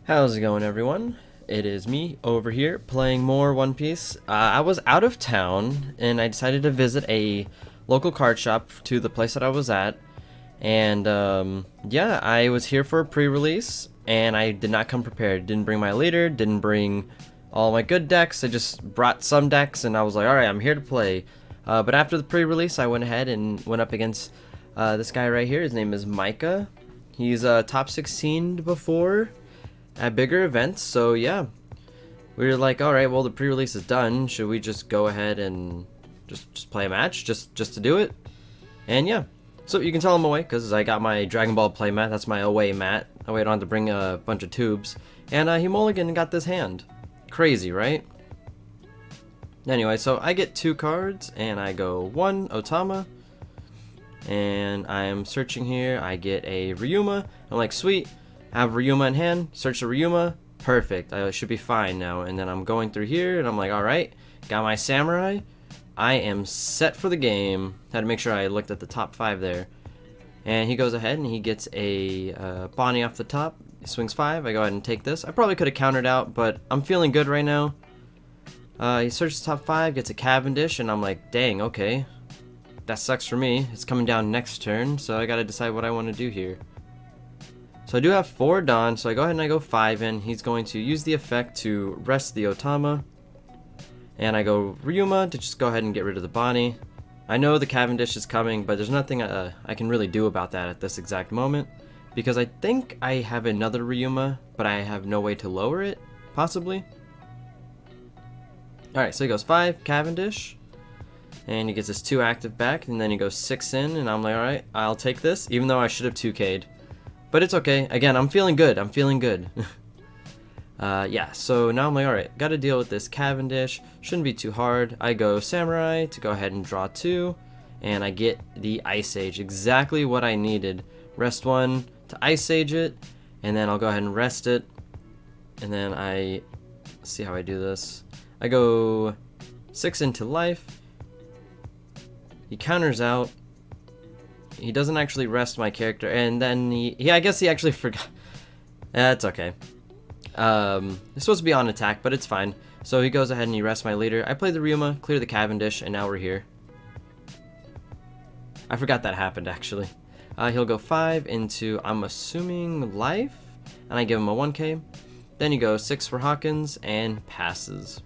How's it going, everyone? It is me over here playing more One Piece. I was out of town and I decided to visit a local card shop to the place that I was at. And yeah, I was here for a pre-release and I did not come prepared. Didn't bring my leader, didn't bring all my good decks. I just brought some decks and I was like, alright, I'm here to play. But after the pre-release, I went ahead and went up against this guy right here. His name is Micah. He's top 16 before at bigger events, so yeah, we were like, all right, well, the pre-release is done, should we just go ahead and just play a match just to do it? And yeah, so you can tell I'm away because I got my Dragon Ball play mat. That's my away mat. I waited on to bring a bunch of tubes, and he mulliganed and got this hand. Crazy, right? Anyway, so I get 2 cards and I go 1 Otama, and I am searching here. I get a Ryuma. I'm like, sweet, have Ryuma in hand, search the Ryuma, perfect, I should be fine now. And then I'm going through here and I'm like, alright, got my samurai, I am set for the game. Had to make sure I looked at the top 5 there. And he goes ahead and he gets a Bonney off the top. He swings 5, I go ahead and take this. I probably could have countered out, but I'm feeling good right now. He searches the top 5, gets a Cavendish, and I'm like, dang, okay, that sucks for me. It's coming down next turn, so I gotta decide what I want to do here. So I do have 4 Dawn, so I go ahead and I go 5 in. He's going to use the effect to rest the Otama. And I go Ryuma to just go ahead and get rid of the Bonney. I know the Cavendish is coming, but there's nothing I can really do about that at this exact moment. Because I think I have another Ryuma, but I have no way to lower it, possibly. Alright, so he goes 5, Cavendish. And he gets his 2 active back, and then he goes 6 in, and I'm like, alright, I'll take this, even though I should have 2K'd. But it's okay. Again, I'm feeling good. I'm feeling good. Yeah, so now I'm like, alright, gotta deal with this Cavendish. Shouldn't be too hard. I go Samurai to go ahead and draw 2. And I get the Ice Age. Exactly what I needed. Rest 1 to Ice Age it. And then I'll go ahead and rest it. And then let's see how I do this. I go 6 into life. He counters out. He doesn't actually rest my character, and then I guess he actually forgot. That's okay. It's supposed to be on attack, but it's fine. So he goes ahead and he rests my leader. I play the Ryuma, clear the Cavendish, and now we're here. I forgot that happened, actually. He'll go 5 into, I'm assuming, life, and I give him a 1K. Then he goes 6 for Hawkins, and passes.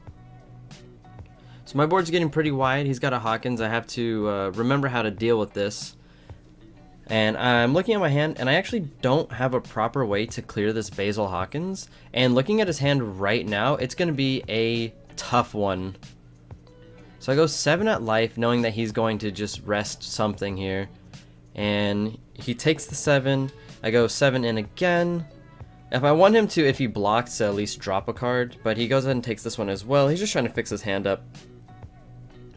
So my board's getting pretty wide. He's got a Hawkins. I have to remember how to deal with this. And I'm looking at my hand, and I actually don't have a proper way to clear this Basil Hawkins. And looking at his hand right now, it's going to be a tough one. So I go 7 at life, knowing that he's going to just rest something here. And he takes the 7. I go 7 in again. If I want him to, if he blocks, to at least drop a card. But he goes ahead and takes this one as well. He's just trying to fix his hand up.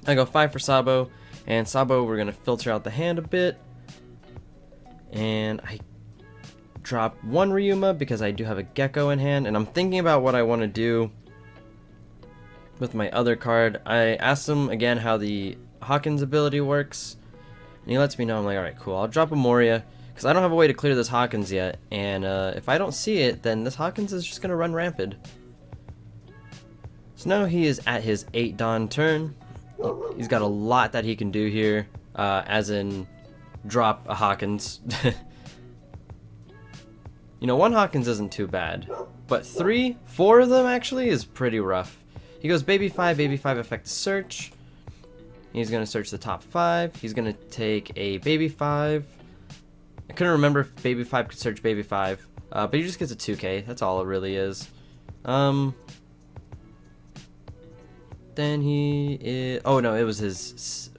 I go 5 for Sabo. And Sabo, we're going to filter out the hand a bit. And I drop 1 Ryuma because I do have a Gecko in hand, and I'm thinking about what I want to do with my other card. I asked him again how the Hawkins ability works, and he lets me know. I'm like, alright, cool. I'll drop a Moria because I don't have a way to clear this Hawkins yet, and if I don't see it, then this Hawkins is just going to run rampant. So now he is at his 8 Dawn turn. He's got a lot that he can do here, as in drop a Hawkins. You know, 1 Hawkins isn't too bad, but 3, 4 of them actually is pretty rough. He goes baby 5 effect to search. He's gonna search the top 5. He's gonna take a baby 5. I couldn't remember if baby 5 could search baby 5, but he just gets a 2K. That's all it really is. Then oh no, it was his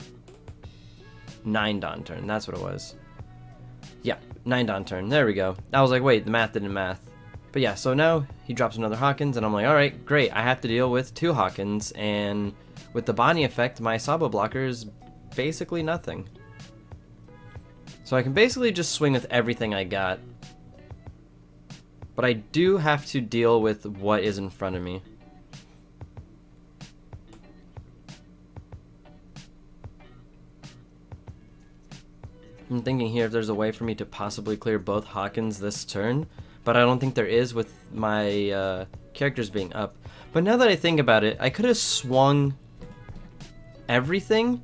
9 Dawn turn, that's what it was. Yeah, 9 Dawn turn, there we go. I was like, wait, the math didn't math. But yeah, so now he drops another Hawkins, and I'm like, alright, great, I have to deal with 2 Hawkins, and with the Bonney effect, my Sabo blocker is basically nothing. So I can basically just swing with everything I got. But I do have to deal with what is in front of me. I'm thinking here if there's a way for me to possibly clear both Hawkins this turn, but I don't think there is with my characters being up. But now that I think about it, I could have swung everything.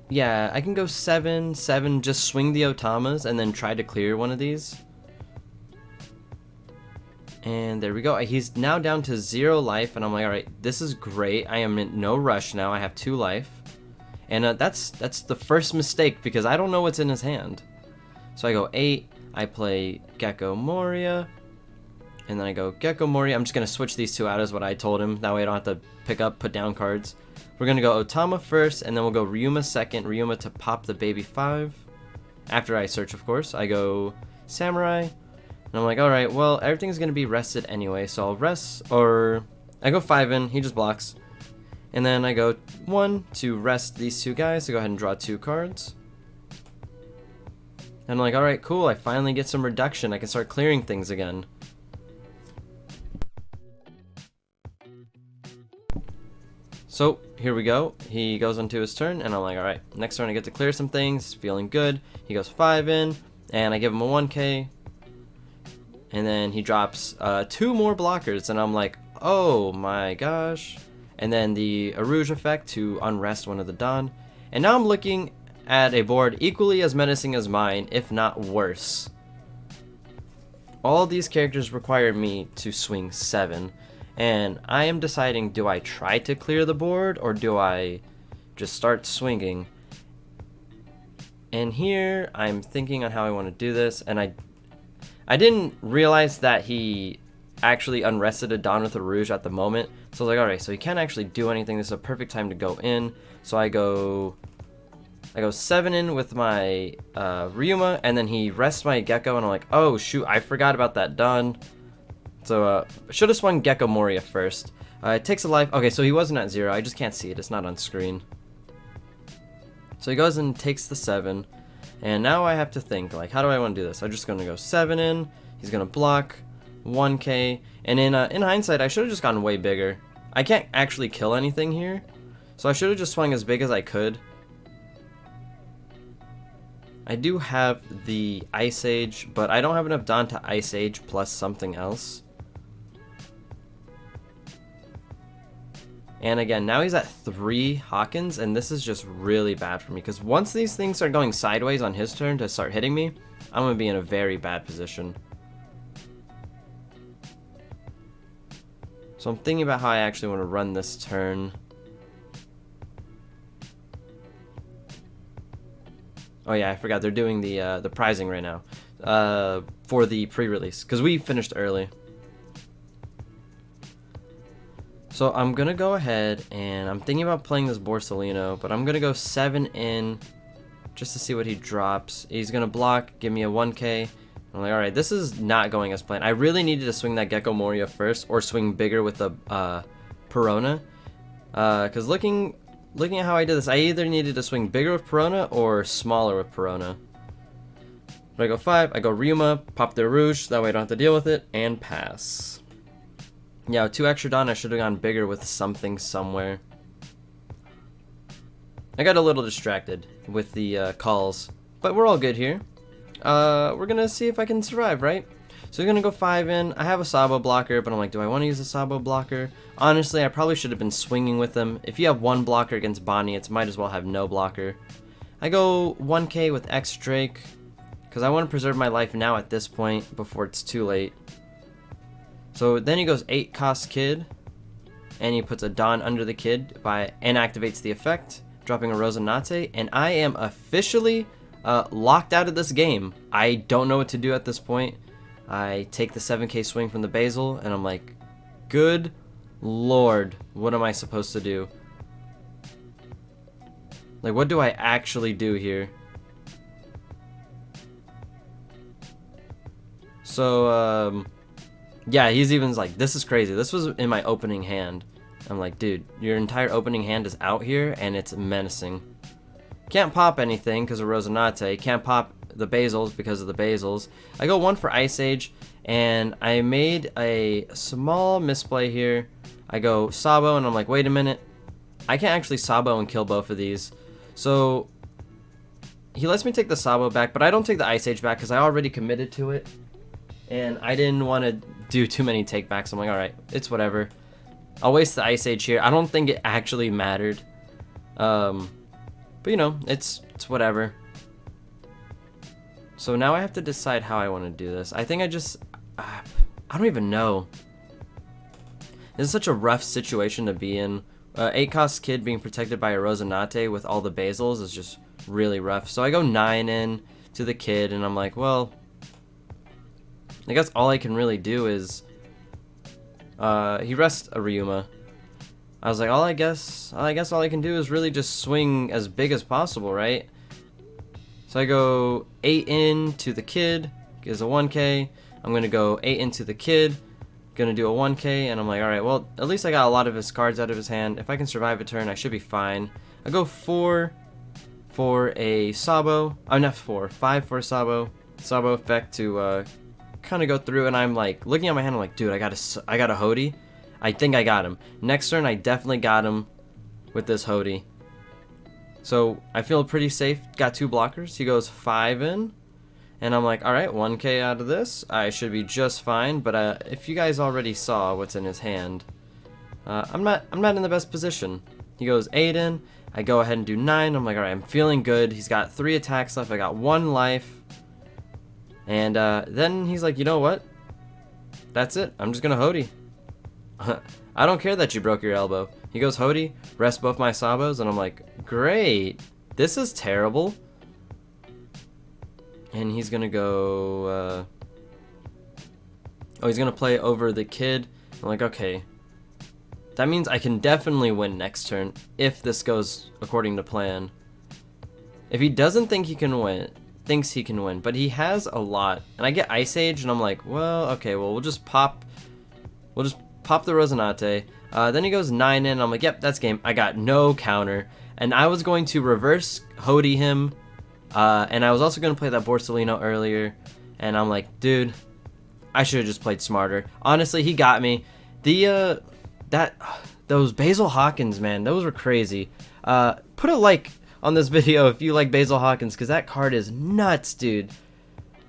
Yeah, I can go 7, 7, just swing the Otamas and then try to clear one of these. And there we go. He's now down to 0 life, and I'm like, alright, this is great. I am in no rush now. I have 2 life. And that's the first mistake, because I don't know what's in his hand. So I go 8, I play Gecko Moria, and then I go Gecko Moria. I'm just going to switch these two out as what I told him. That way I don't have to pick up, put down cards. We're going to go Otama first, and then we'll go Ryuma second. Ryuma to pop the baby 5. After I search, of course, I go Samurai. And I'm like, alright, well, everything's going to be rested anyway, so I'll rest, or I go 5 in, he just blocks. And then I go 1 to rest these 2 guys, so go ahead and draw 2 cards. And I'm like, alright, cool, I finally get some reduction, I can start clearing things again. So, here we go, he goes onto his turn, and I'm like, alright, next turn I get to clear some things, feeling good. He goes 5 in, and I give him a 1k. And then he drops 2 more blockers, and I'm like, oh my gosh. And then the Arouge effect to unrest one of the Don. And now I'm looking at a board equally as menacing as mine, if not worse. All these characters require me to swing 7. And I am deciding, do I try to clear the board, or do I just start swinging? And here, I'm thinking on how I want to do this, and I didn't realize that he actually unrested a Don with a Rouge at the moment. So I was like, alright, so he can't actually do anything. This is a perfect time to go in. So I go 7 in with my Ryuma, and then he rests my Gecko, and I'm like, oh shoot, I forgot about that Don. So should have swung Gecko Moria first. It takes a life. Okay, so he wasn't at 0. I just can't see it. It's not on screen. So he goes and takes the 7. And now I have to think, like, how do I want to do this? I'm just going to go 7 in. He's going to block 1k. And in hindsight, I should have just gone way bigger. I can't actually kill anything here, so I should have just swung as big as I could. I do have the Ice Age, but I don't have enough Don to Ice Age plus something else. And again, now he's at 3 Hawkins, and this is just really bad for me, because once these things start going sideways on his turn to start hitting me, I'm going to be in a very bad position. So I'm thinking about how I actually want to run this turn. Oh yeah, I forgot, they're doing the prizing right now for the pre-release, because we finished early. So I'm going to go ahead, and I'm thinking about playing this Borsalino, but I'm going to go 7 in just to see what he drops. He's going to block, give me a 1k. I'm like, alright, this is not going as planned. I really needed to swing that Gecko Moria first, or swing bigger with the Perona. Because looking at how I did this, I either needed to swing bigger with Perona or smaller with Perona. But I go 5, I go Ryuma, pop the Rouge, that way I don't have to deal with it, and pass. Yeah, with 2 extra Don, I should have gone bigger with something somewhere. I got a little distracted with the calls, but we're all good here. We're gonna see if I can survive, right? So we're gonna go 5 in. I have a Sabo blocker, but I'm like, do I want to use a Sabo blocker? Honestly, I probably should have been swinging with them. If you have 1 blocker against Bonney, it might as well have no blocker. I go 1k with X Drake, because I want to preserve my life now at this point before it's too late. So then he goes 8 cost Kid, and he puts a Don under the Kid and activates the effect, dropping a Rosinante, and I am officially locked out of this game. I don't know what to do at this point. I take the 7k swing from the Basil, and I'm like, good lord, what am I supposed to do? Like, what do I actually do here? So, yeah, he's even like, this is crazy. This was in my opening hand. I'm like, dude, your entire opening hand is out here, and it's menacing. Can't pop anything because of Rosinante. Can't pop the Basils because of the Basils. I go 1 for Ice Age, and I made a small misplay here. I go Sabo, and I'm like, wait a minute. I can't actually Sabo and kill both of these. So he lets me take the Sabo back, but I don't take the Ice Age back because I already committed to it. and I didn't want to do too many takebacks. I'm like, alright, it's whatever. I'll waste the Ice Age here. I don't think it actually mattered. But you know, it's whatever. So now I have to decide how I want to do this. I think I don't even know. This is such a rough situation to be in. 8-cost kid being protected by a Rosinante with all the basils is just really rough. So I go 9 in to the kid, and I'm like, well, I guess all I can really do is he rests a Ryuma. I was like, I guess all I can do is really just swing as big as possible, right? So I go 8 in to the kid, gives a 1k. I'm gonna go 8 into the kid, gonna do a 1k, and I'm like, alright, well, at least I got a lot of his cards out of his hand. If I can survive a turn, I should be fine. I go 4 for a Sabo. I'm not 4, 5 for a Sabo. Sabo effect to kind of go through, and I'm like looking at my hand. I'm like, dude, I got a Hody. I think I got him. Next turn, I definitely got him with this Hody. So I feel pretty safe. Got 2 blockers. He goes 5 in. And I'm like, alright, 1k out of this. I should be just fine. But if you guys already saw what's in his hand, I'm not in the best position. He goes 8 in. I go ahead and do 9. I'm like, alright, I'm feeling good. He's got 3 attacks left. I got 1 life. And then he's like, you know what? That's it. I'm just going to Hody. I don't care that you broke your elbow. He goes Hody, rest both my Sabos, and I'm like, great. This is terrible. And he's gonna go, oh, he's gonna play over the kid. I'm like, okay. That means I can definitely win next turn if this goes according to plan. If he doesn't think he can win, thinks he can win, but he has a lot. And I get Ice Age, and I'm like, well, okay, well, we'll just pop the Rosinante. Then he goes 9 in. I'm like, yep, that's game. I got no counter. And I was going to reverse Hody him. And I was also going to play that Borsalino earlier. And I'm like, dude, I should have just played smarter. Honestly, he got me. Those Basil Hawkins, man, those were crazy. Put a like on this video if you like Basil Hawkins, because that card is nuts, dude.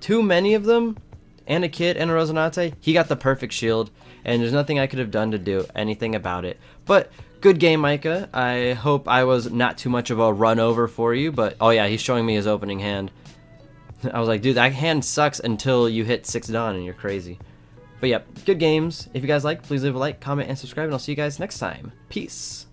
Too many of them. And a kid and a Rosinante. He got the perfect shield. And there's nothing I could have done to do anything about it. But good game, Micah. I hope I was not too much of a run over for you. But, oh yeah, he's showing me his opening hand. I was like, dude, that hand sucks until you hit 6 Dawn and you're crazy. But yeah, good games. If you guys like, please leave a like, comment, and subscribe. And I'll see you guys next time. Peace.